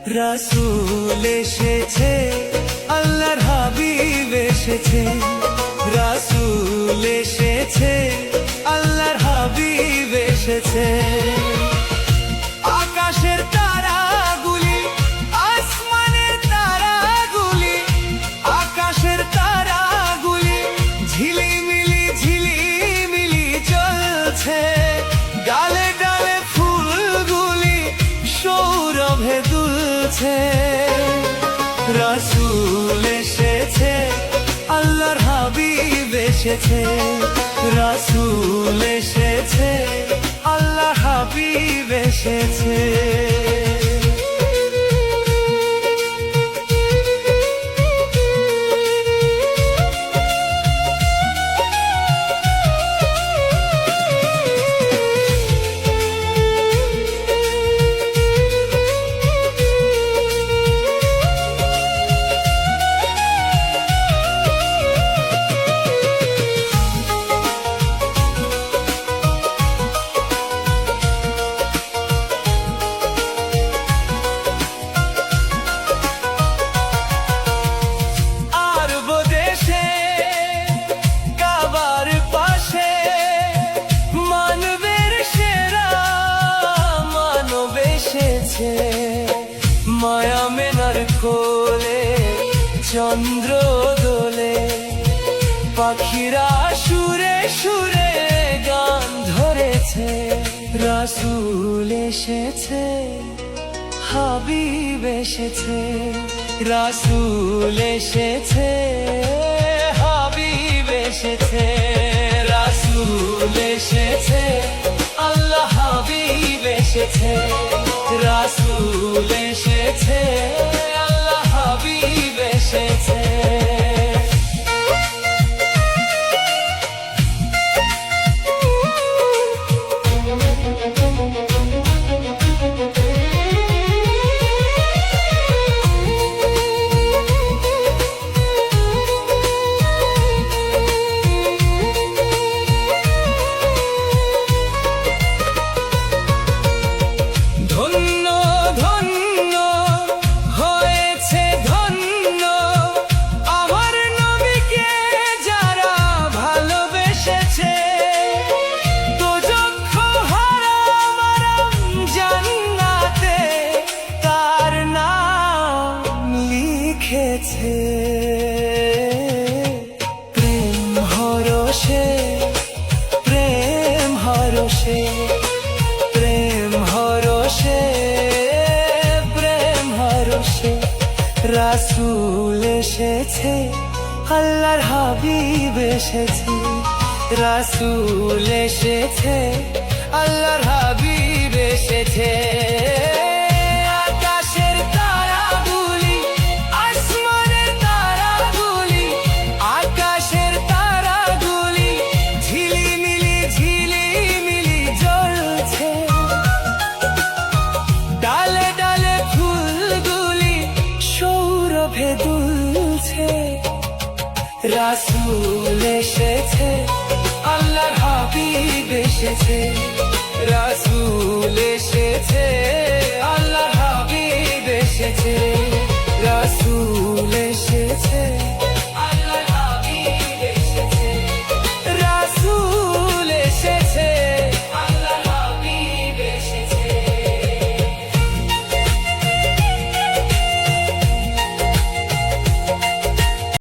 রাসূল এসেছে, আল্লাহর হাবিব এসেছে। রাসূল এসেছে, আল্লাহর হাবিব এসেছে। আকাশের তারাগুলি, আসমানের তারাগুলি, আকাশের তারাগুলি ঝিলিমিলি ঝিলিমিলি জ্বলছে। ডালে ডালে ফুলগুলি সৌরভে দুলছে। রাসূল এসেছে, আল্লাহর হাবিব এসেছে। রাসূল এসেছে, আল্লাহর হাবিব এসেছে। মায়া মেনার কোলে চন্দ্র দোলে, পাখিরা সুরে সুরে গান ধরেছে। রাসূল এসেছে, হাবিব এসেছে। রাসূল এসেছে, হাবিব এসেছে। রাসূল এসেছে, আল্লাহ হাবিব এসেছে। রাসূল এসেছে, আল্লাহ হাবিব এসেছে। প্রেম হরষে, প্রেম হরষে, প্রেম হরষে, প্রেম হরষে। রাসূল এসেছে, আল্লাহর হাবিব এসেছে। রাসূল এসেছে, আল্লাহর হাবিব এসেছে। রাসূল এসেছে, আল্লাহর হাবিব এসেছে। রাসূল এসেছে।